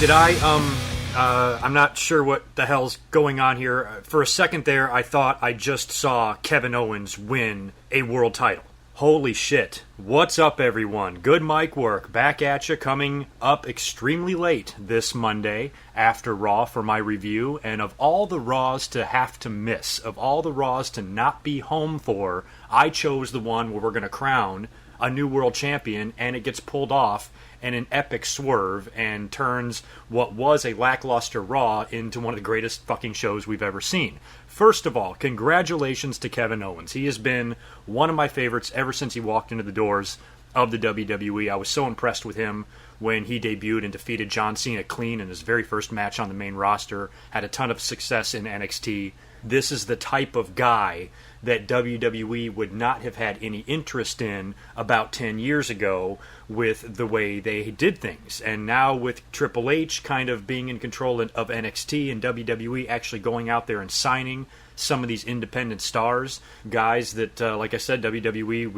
I'm not sure what the hell's going on here. For a second there, I thought I just saw Kevin Owens win a world title. Holy shit. What's up, everyone? GoodMicWork back at you, coming up extremely late this Monday after Raw for my review. And of all the Raws to have to miss, of all the Raws to not be home for, I chose the one where we're going to crown a new world champion, and it gets pulled off in an epic swerve and turns what was a lackluster Raw into one of the greatest fucking shows we've ever seen. First of all, congratulations to Kevin Owens. He has been one of my favorites ever since he walked into the doors of the WWE. I was so impressed with him when he debuted and defeated John Cena clean in his very first match on the main roster, had a ton of success in NXT. This is the type of guy that WWE would not have had any interest in about 10 years ago with the way they did things. And now with Triple H kind of being in control of NXT and WWE actually going out there and signing some of these independent stars, guys that, like I said, WWE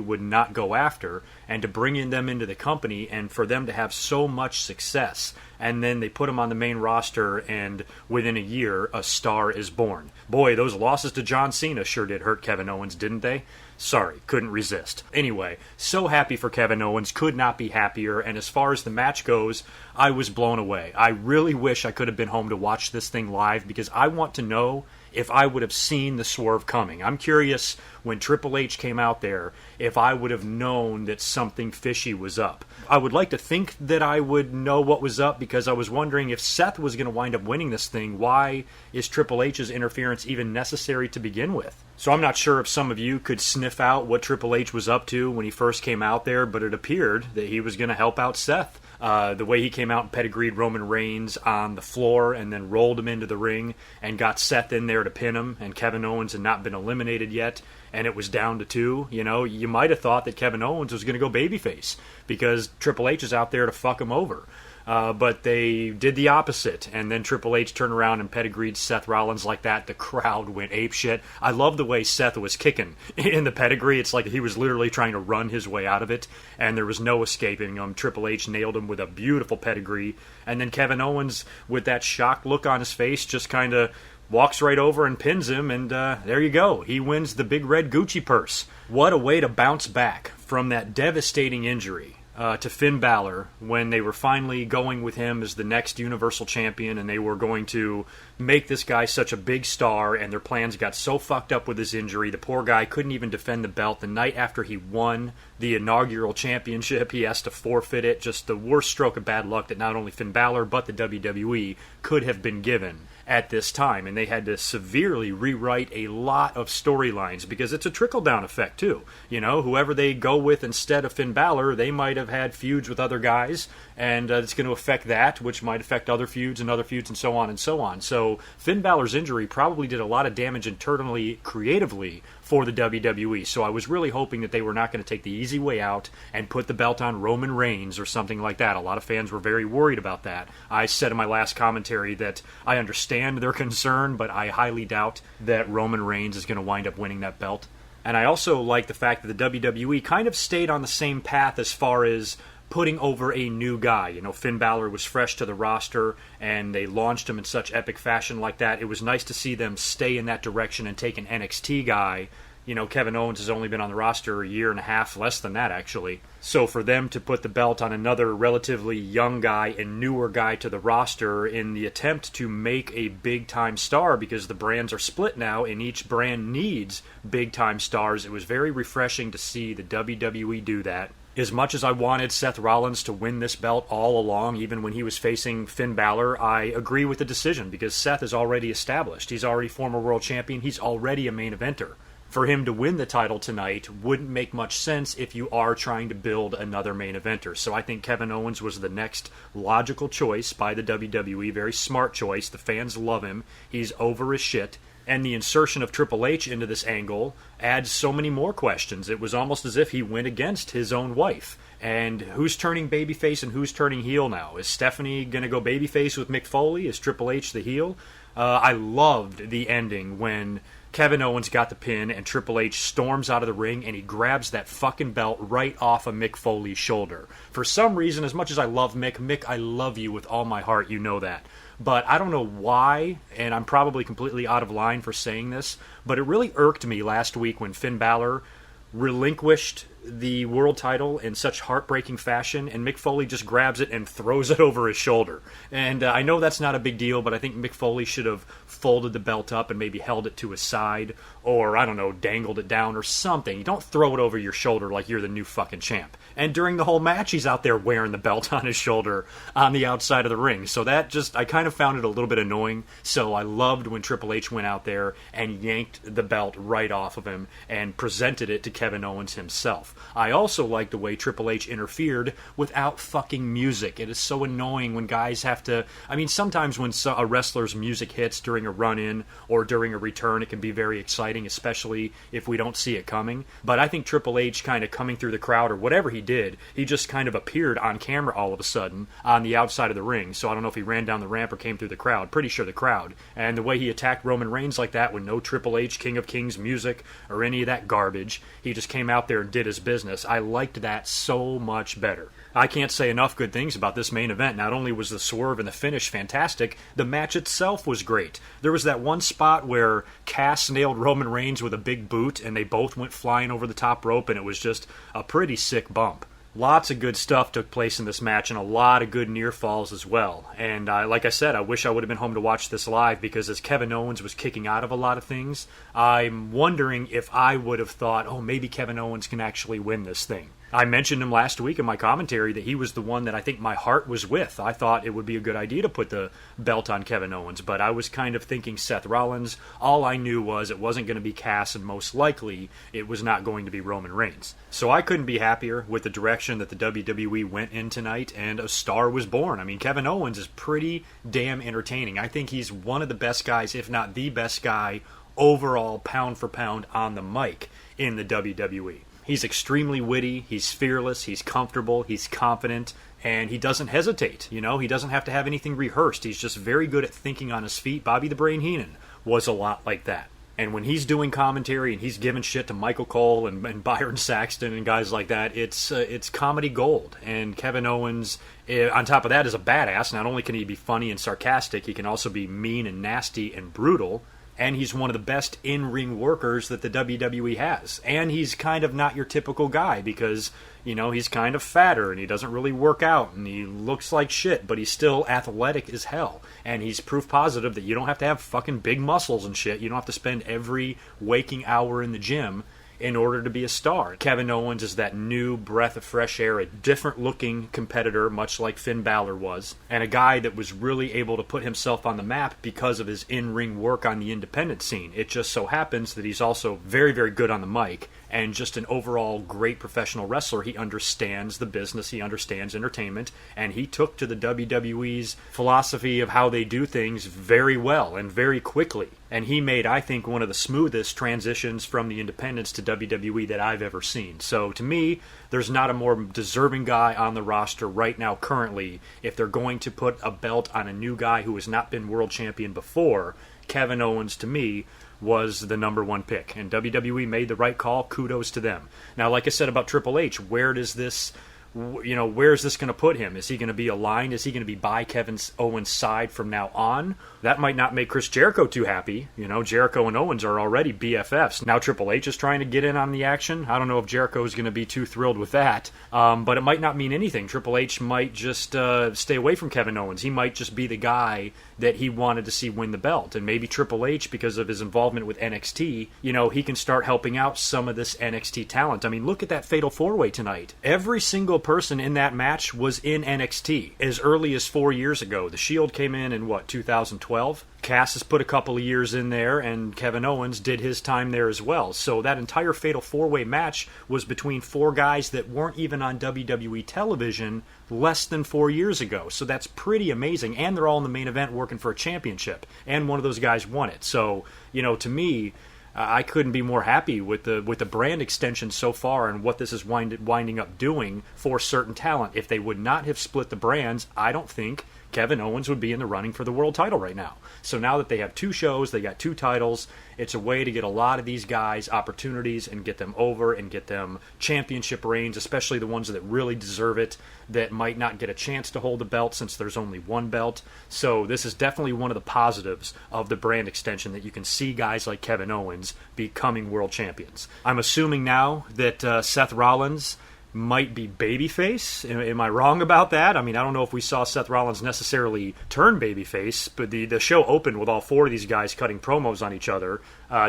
would not go after, and to bring them into the company and for them to have so much success. And then they put them on the main roster, and within a year, a star is born. Boy, those losses to John Cena sure did hurt Kevin Owens, didn't they? Sorry, couldn't resist. Anyway, so happy for Kevin Owens, could not be happier, and as far as the match goes, I was blown away. I really wish I could have been home to watch this thing live, because I want to know if I would have seen the swerve coming. I'm curious, when Triple H came out there, if I would have known that something fishy was up. I would like to think that I would know what was up, because I was wondering if Seth was going to wind up winning this thing. Why is Triple H's interference even necessary to begin with? So I'm not sure if some of you could sniff out what Triple H was up to when he first came out there, but it appeared that he was going to help out Seth. The way he came out and pedigreed Roman Reigns on the floor and then rolled him into the ring and got Seth in there to pin him, and Kevin Owens had not been eliminated yet, and it was down to 2. You know, you might have thought that Kevin Owens was going to go babyface because Triple H is out there to fuck him over. But they did the opposite, and then Triple H turned around and pedigreed Seth Rollins like that. The crowd went apeshit. I love the way Seth was kicking in the pedigree. It's like he was literally trying to run his way out of it, and there was no escaping him. Triple H nailed him with a beautiful pedigree, and then Kevin Owens, with that shocked look on his face, just kind of walks right over and pins him, and there you go. He wins the big red Gucci purse. What a way to bounce back from that devastating injury to Finn Balor when they were finally going with him as the next Universal Champion, and they were going to make this guy such a big star, and their plans got so fucked up with his injury. The poor guy couldn't even defend the belt. The night after he won the inaugural championship, he has to forfeit it. Just the worst stroke of bad luck that not only Finn Balor but the WWE could have been given at this time, and they had to severely rewrite a lot of storylines because it's a trickle-down effect too. You know, whoever they go with instead of Finn Balor, they might have had feuds with other guys, and it's going to affect that, which might affect other feuds and so on and so on. So Finn Balor's injury probably did a lot of damage internally, creatively, for the WWE. So I was really hoping that they were not going to take the easy way out and put the belt on Roman Reigns or something like that. A lot of fans were very worried about that. I said in my last commentary that I understand their concern, but I highly doubt that Roman Reigns is going to wind up winning that belt. And I also like the fact that the WWE kind of stayed on the same path as far as putting over a new guy. You know, Finn Balor was fresh to the roster, and they launched him in such epic fashion like that. It was nice to see them stay in that direction and take an NXT guy. You know, Kevin Owens has only been on the roster a year and a half, less than that actually. So for them to put the belt on another relatively young guy and newer guy to the roster in the attempt to make a big-time star, because the brands are split now and each brand needs big-time stars, it was very refreshing to see the WWE do that. As much as I wanted Seth Rollins to win this belt all along, even when he was facing Finn Balor, I agree with the decision because Seth is already established. He's already former world champion. He's already a main eventer. For him to win the title tonight wouldn't make much sense if you are trying to build another main eventer. So I think Kevin Owens was the next logical choice by the WWE. Very smart choice. The fans love him. He's over as shit. And the insertion of Triple H into this angle adds so many more questions. It was almost as if he went against his own wife. And who's turning babyface and who's turning heel now? Is Stephanie going to go babyface with Mick Foley? Is Triple H the heel? I loved the ending when Kevin Owens got the pin and Triple H storms out of the ring and he grabs that fucking belt right off of Mick Foley's shoulder. For some reason, as much as I love Mick, I love you with all my heart, you know that. But I don't know why, and I'm probably completely out of line for saying this, but it really irked me last week when Finn Balor relinquished the world title in such heartbreaking fashion, and Mick Foley just grabs it and throws it over his shoulder. And I know that's not a big deal, but I think Mick Foley should have folded the belt up and maybe held it to his side, or, I don't know, dangled it down or something. You don't throw it over your shoulder like you're the new fucking champ. And during the whole match, he's out there wearing the belt on his shoulder on the outside of the ring. So that just, I kind of found it a little bit annoying. So I loved when Triple H went out there and yanked the belt right off of him and presented it to Kevin Owens himself. I also like the way Triple H interfered without fucking music. It is so annoying when guys have to... I mean, sometimes when a wrestler's music hits during a run-in or during a return, it can be very exciting, especially if we don't see it coming. But I think Triple H kind of coming through the crowd or whatever he did, he just kind of appeared on camera all of a sudden on the outside of the ring. So I don't know if he ran down the ramp or came through the crowd. Pretty sure the crowd. And the way he attacked Roman Reigns like that with no Triple H, King of Kings music or any of that garbage, he just came out there and did his business. I liked that so much better. I can't say enough good things about this main event. Not only was the swerve and the finish fantastic, the match itself was great. There was that one spot where Cass nailed Roman Reigns with a big boot and they both went flying over the top rope, and it was just a pretty sick bump. Lots of good stuff took place in this match, and a lot of good near falls as well. And like I said, I wish I would have been home to watch this live, because as Kevin Owens was kicking out of a lot of things, I'm wondering if I would have thought, oh, maybe Kevin Owens can actually win this thing. I mentioned him last week in my commentary that he was the one that I think my heart was with. I thought it would be a good idea to put the belt on Kevin Owens, but I was kind of thinking Seth Rollins. All I knew was it wasn't going to be Cass, and most likely it was not going to be Roman Reigns. So I couldn't be happier with the direction that the WWE went in tonight, and a star was born. I mean, Kevin Owens is pretty damn entertaining. I think he's one of the best guys, if not the best guy, overall, pound for pound, on the mic in the WWE. He's extremely witty, he's fearless, he's comfortable, he's confident, and he doesn't hesitate. You know, he doesn't have to have anything rehearsed. He's just very good at thinking on his feet. Bobby the Brain Heenan was a lot like that. And when he's doing commentary and he's giving shit to Michael Cole and Byron Saxton and guys like that, it's comedy gold. And Kevin Owens, on top of that, is a badass. Not only can he be funny and sarcastic, he can also be mean and nasty and brutal. And he's one of the best in-ring workers that the WWE has. And he's kind of not your typical guy because, you know, he's kind of fatter and he doesn't really work out and he looks like shit, but he's still athletic as hell. And he's proof positive that you don't have to have fucking big muscles and shit. You don't have to spend every waking hour in the gym in order to be a star. Kevin Owens is that new breath of fresh air, a different-looking competitor, much like Finn Balor was, and a guy that was really able to put himself on the map because of his in-ring work on the independent scene. It just so happens that he's also very, very good on the mic, and just an overall great professional wrestler. He understands the business, he understands entertainment, and he took to the WWE's philosophy of how they do things very well and very quickly. And he made, I think, one of the smoothest transitions from the independents to WWE that I've ever seen. So to me, there's not a more deserving guy on the roster right now currently. If they're going to put a belt on a new guy who has not been world champion before, Kevin Owens, to me, was the number one pick. And WWE made the right call. Kudos to them. Now, like I said about Triple H, where is this going to put him? Is he going to be aligned? Is he going to be by Kevin Owens' side from now on? That might not make Chris Jericho too happy. You know, Jericho and Owens are already BFFs. Now Triple H is trying to get in on the action. I don't know if Jericho is going to be too thrilled with that. But it might not mean anything. Triple H might just stay away from Kevin Owens. He might just be the guy that he wanted to see win the belt. And maybe Triple H, because of his involvement with NXT, you know, he can start helping out some of this NXT talent. I mean, look at that Fatal 4-Way tonight. Every single person in that match was in NXT as early as 4 years ago. The Shield came in 2012? Cass has put a couple of years in there, and Kevin Owens did his time there as well. So that entire Fatal 4-Way match was between four guys that weren't even on WWE television less than 4 years ago. So that's pretty amazing. And they're all in the main event working for a championship. And one of those guys won it. So, you know, to me, I couldn't be more happy with the brand extension so far and what this is winding up doing for certain talent. If they would not have split the brands, I don't think Kevin Owens would be in the running for the world title right now. So now that they have 2 shows, they got 2 titles, it's a way to get a lot of these guys opportunities and get them over and get them championship reigns, especially the ones that really deserve it, that might not get a chance to hold the belt since there's only 1 belt. So this is definitely one of the positives of the brand extension, that you can see guys like Kevin Owens becoming world champions. I'm assuming now that Seth Rollins might be babyface. Am I wrong about that? I mean, I don't know if we saw Seth Rollins necessarily turn babyface, but the show opened with all 4 of these guys cutting promos on each other,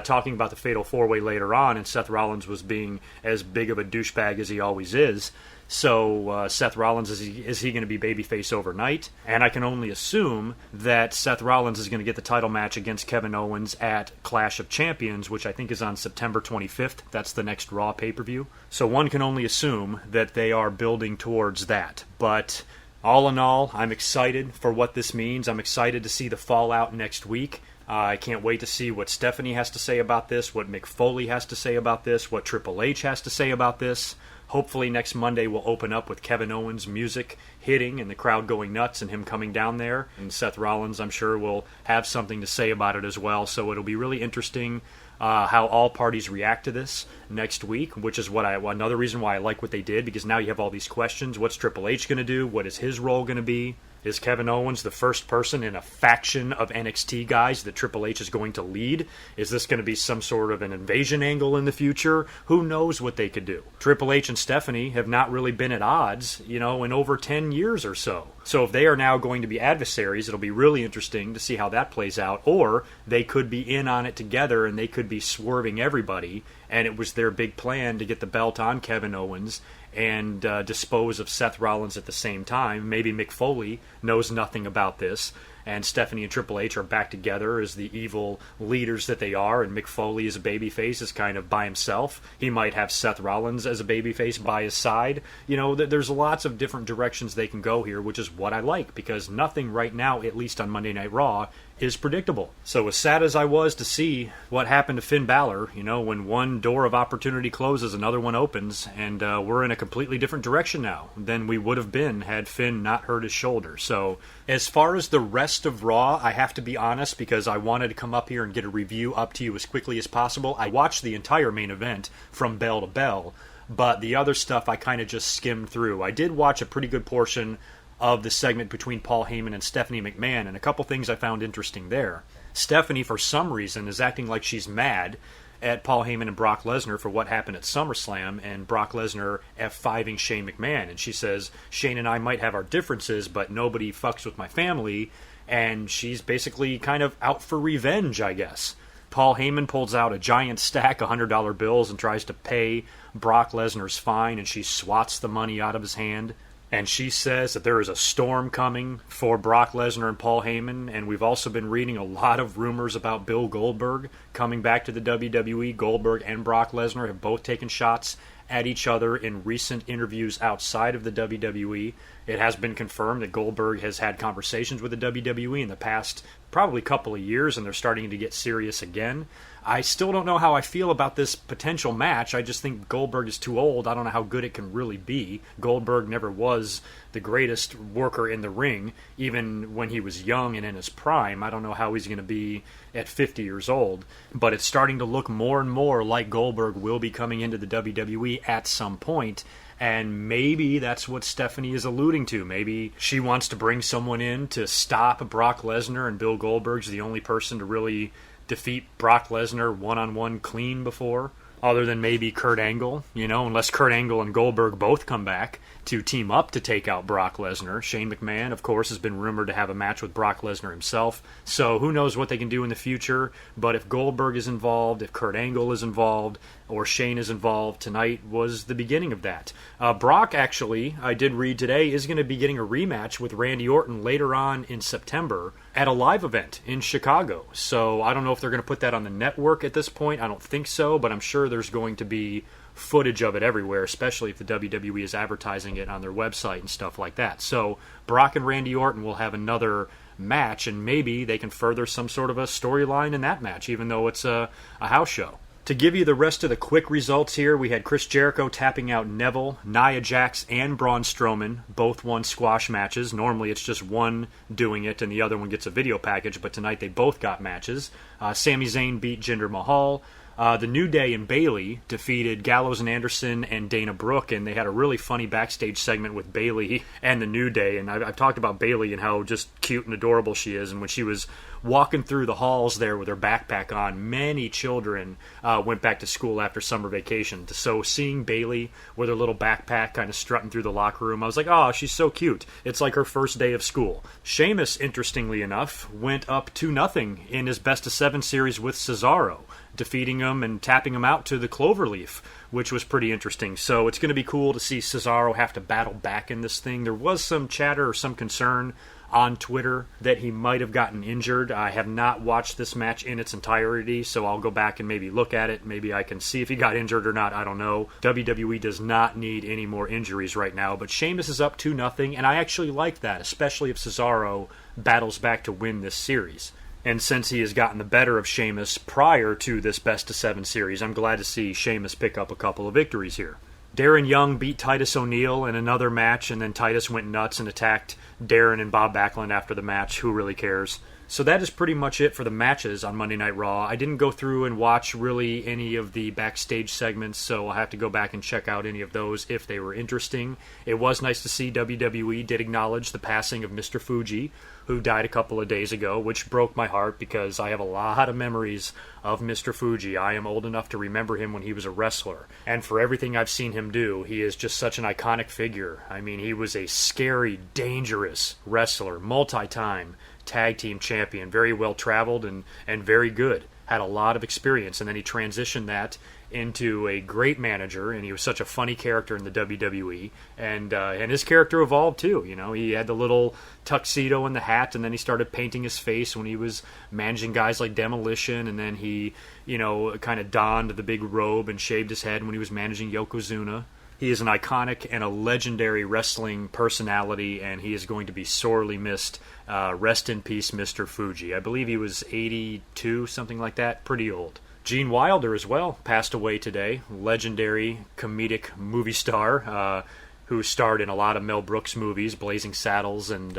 talking about the Fatal 4-Way later on, and Seth Rollins was being as big of a douchebag as he always is. So Seth Rollins, is he going to be babyface overnight? And I can only assume that Seth Rollins is going to get the title match against Kevin Owens at Clash of Champions, which I think is on September 25th. That's the next Raw pay-per-view. So one can only assume that they are building towards that. But all in all, I'm excited for what this means. I'm excited to see the fallout next week. I can't wait to see what Stephanie has to say about this, what Mick Foley has to say about this, what Triple H has to say about this. Hopefully next Monday we'll open up with Kevin Owens' music hitting and the crowd going nuts and him coming down there. And Seth Rollins, I'm sure, will have something to say about it as well. So it'll be really interesting how all parties react to this next week, which is another reason why I like what they did, because now you have all these questions. What's Triple H going to do? What is his role going to be? Is Kevin Owens the first person in a faction of NXT guys that Triple H is going to lead? Is this going to be some sort of an invasion angle in the future? Who knows what they could do? Triple H and Stephanie have not really been at odds, in over 10 years or so. So if they are now going to be adversaries, it'll be really interesting to see how that plays out. Or they could be in on it together and they could be swerving everybody, and it was their big plan to get the belt on Kevin Owens and dispose of Seth Rollins at the same time. Maybe Mick Foley knows nothing about this, and Stephanie and Triple H are back together as the evil leaders that they are, and Mick Foley as a babyface is kind of by himself. He might have Seth Rollins as a babyface by his side. There's lots of different directions they can go here, which is what I like, because nothing right now, at least on Monday Night Raw, is predictable. So as sad as I was to see what happened to Finn Balor, when one door of opportunity closes, another one opens, and we're in a completely different direction now than we would have been had Finn not hurt his shoulder. So as far as the rest of Raw, I have to be honest, because I wanted to come up here and get a review up to you as quickly as possible. I watched the entire main event from bell to bell, but the other stuff I kind of just skimmed through. I did watch a pretty good portion of the segment between Paul Heyman and Stephanie McMahon, and a couple things I found interesting there. Stephanie, for some reason, is acting like she's mad at Paul Heyman and Brock Lesnar for what happened at SummerSlam, and Brock Lesnar F5ing Shane McMahon. And she says, Shane and I might have our differences, but nobody fucks with my family. And she's basically kind of out for revenge, I guess. Paul Heyman pulls out a giant stack of $100 bills and tries to pay Brock Lesnar's fine, and she swats the money out of his hand. And she says that there is a storm coming for Brock Lesnar and Paul Heyman. And we've also been reading a lot of rumors about Bill Goldberg coming back to the WWE. Goldberg and Brock Lesnar have both taken shots at each other in recent interviews outside of the WWE. It has been confirmed that Goldberg has had conversations with the WWE in the past probably couple of years, and they're starting to get serious again. I still don't know how I feel about this potential match. I just think Goldberg is too old. I don't know how good it can really be. Goldberg never was the greatest worker in the ring, even when he was young and in his prime. I don't know how he's going to be at 50 years old. But it's starting to look more and more like Goldberg will be coming into the WWE at some point. And maybe that's what Stephanie is alluding to. Maybe she wants to bring someone in to stop Brock Lesnar, and Bill Goldberg's the only person to really defeat Brock Lesnar one-on-one clean before, other than maybe Kurt Angle, unless Kurt Angle and Goldberg both come back to team up to take out Brock Lesnar. Shane McMahon, of course, has been rumored to have a match with Brock Lesnar himself, so who knows what they can do in the future. But if Goldberg is involved, if Kurt Angle is involved, or Shane is involved, tonight was the beginning of that. Brock, actually, I did read today, is going to be getting a rematch with Randy Orton later on in September at a live event in Chicago. So I don't know if they're going to put that on the network at this point. I don't think so, but I'm sure there's going to be footage of it everywhere, especially if the WWE is advertising it on their website and stuff like that. So Brock and Randy Orton will have another match, and maybe they can further some sort of a storyline in that match, even though it's a house show. To give you the rest of the quick results here, we had Chris Jericho tapping out Neville, Nia Jax, and Braun Strowman. Both won squash matches. Normally it's just one doing it and the other one gets a video package, but tonight they both got matches. Sami Zayn beat Jinder Mahal. The New Day and Bayley defeated Gallows and Anderson and Dana Brooke, and they had a really funny backstage segment with Bayley and the New Day. And I've talked about Bayley and how just cute and adorable she is. And when she was walking through the halls there with her backpack on, many children went back to school after summer vacation. So seeing Bayley with her little backpack kind of strutting through the locker room, I was like, oh, she's so cute. It's like her first day of school. Sheamus, interestingly enough, went up 2-0 in his Best of 7 series with Cesaro, defeating him and tapping him out to the Cloverleaf, which was pretty interesting. So it's going to be cool to see Cesaro have to battle back in this thing. There was some chatter or some concern on Twitter that he might have gotten injured. I have not watched this match in its entirety, so I'll go back and maybe look at it. Maybe I can see if he got injured or not. I don't know. WWE does not need any more injuries right now, but Sheamus is up 2-0, and I actually like that, especially if Cesaro battles back to win this series. And since he has gotten the better of Sheamus prior to this Best of 7 series, I'm glad to see Sheamus pick up a couple of victories here. Darren Young beat Titus O'Neil in another match, and then Titus went nuts and attacked Darren and Bob Backlund after the match. Who really cares? So that is pretty much it for the matches on Monday Night Raw. I didn't go through and watch really any of the backstage segments, so I'll have to go back and check out any of those if they were interesting. It was nice to see WWE did acknowledge the passing of Mr. Fuji, who died a couple of days ago, which broke my heart because I have a lot of memories of Mr. Fuji. I am old enough to remember him when he was a wrestler. And for everything I've seen him do, he is just such an iconic figure. I mean, he was a scary, dangerous wrestler, multi-time tag team champion, very well traveled and very good. Had a lot of experience, and then he transitioned that into a great manager, and he was such a funny character in the WWE, and his character evolved too. You know, he had the little tuxedo and the hat, and then he started painting his face when he was managing guys like Demolition, and then he, you know, kind of donned the big robe and shaved his head when he was managing Yokozuna. He is an iconic and a legendary wrestling personality, and he is going to be sorely missed. Rest in peace, Mr. Fuji. I believe he was 82, something like that. Pretty old. Gene Wilder as well passed away today. Legendary comedic movie star who starred in a lot of Mel Brooks movies, Blazing Saddles and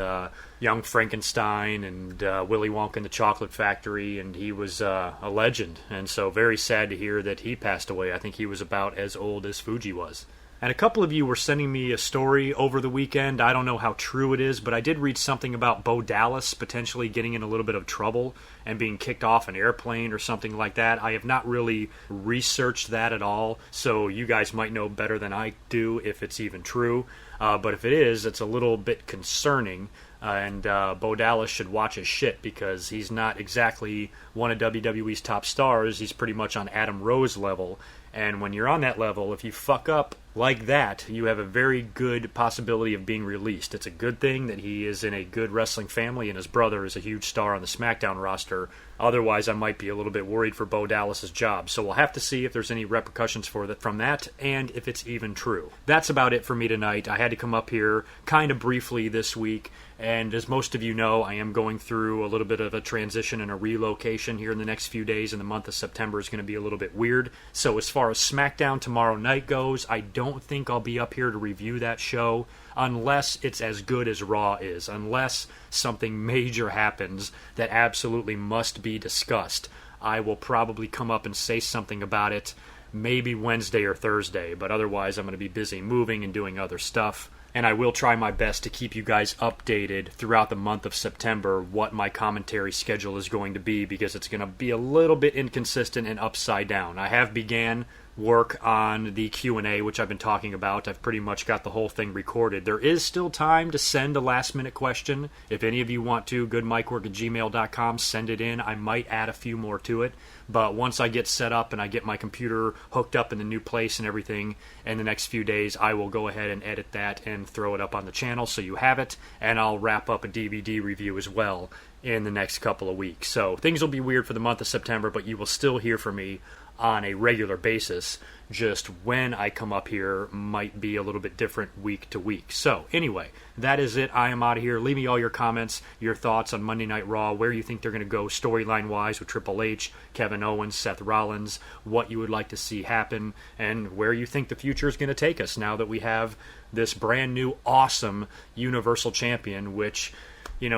Young Frankenstein and Willy Wonka and the Chocolate Factory, and he was a legend. And so very sad to hear that he passed away. I think he was about as old as Fuji was. And a couple of you were sending me a story over the weekend. I don't know how true it is, but I did read something about Bo Dallas potentially getting in a little bit of trouble and being kicked off an airplane or something like that. I have not really researched that at all, so you guys might know better than I do if it's even true. But if it is, it's a little bit concerning. And Bo Dallas should watch his shit because he's not exactly one of WWE's top stars. He's pretty much on Adam Rose level. And when you're on that level, if you fuck up like that, you have a very good possibility of being released. It's a good thing that he is in a good wrestling family and his brother is a huge star on the SmackDown roster. Otherwise, I might be a little bit worried for Bo Dallas's job. So we'll have to see if there's any repercussions from that and if it's even true. That's about it for me tonight. I had to come up here kind of briefly this week. And as most of you know, I am going through a little bit of a transition and a relocation here in the next few days, and the month of September is going to be a little bit weird. So as far as SmackDown tomorrow night goes, I don't think I'll be up here to review that show unless it's as good as Raw is, unless something major happens that absolutely must be discussed. I will probably come up and say something about it maybe Wednesday or Thursday, but otherwise I'm going to be busy moving and doing other stuff. And I will try my best to keep you guys updated throughout the month of September what my commentary schedule is going to be, because it's going to be a little bit inconsistent and upside down. I have began work on the Q&A, which I've been talking about. I've pretty much got the whole thing recorded. There is still time to send a last-minute question. If any of you want to, GoodMicWork@gmail.com, send it in. I might add a few more to it. But once I get set up and I get my computer hooked up in the new place and everything in the next few days, I will go ahead and edit that and throw it up on the channel so you have it. And I'll wrap up a DVD review as well in the next couple of weeks. So things will be weird for the month of September, but you will still hear from me on a regular basis. Just when I come up here might be a little bit different week to week. So, anyway, that is it. I am out of here. Leave me all your comments, your thoughts on Monday Night Raw, where you think they're going to go storyline-wise with Triple H, Kevin Owens, Seth Rollins, what you would like to see happen, and where you think the future is going to take us now that we have this brand new, awesome Universal Champion, which...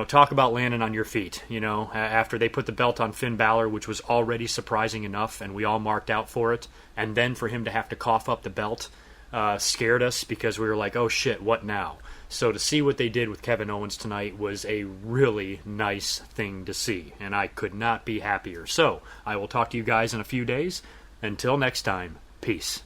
talk about landing on your feet. After they put the belt on Finn Balor, which was already surprising enough, and we all marked out for it, and then for him to have to cough up the belt scared us because we were like, oh shit, what now? So to see what they did with Kevin Owens tonight was a really nice thing to see, and I could not be happier. So I will talk to you guys in a few days. Until next time, peace.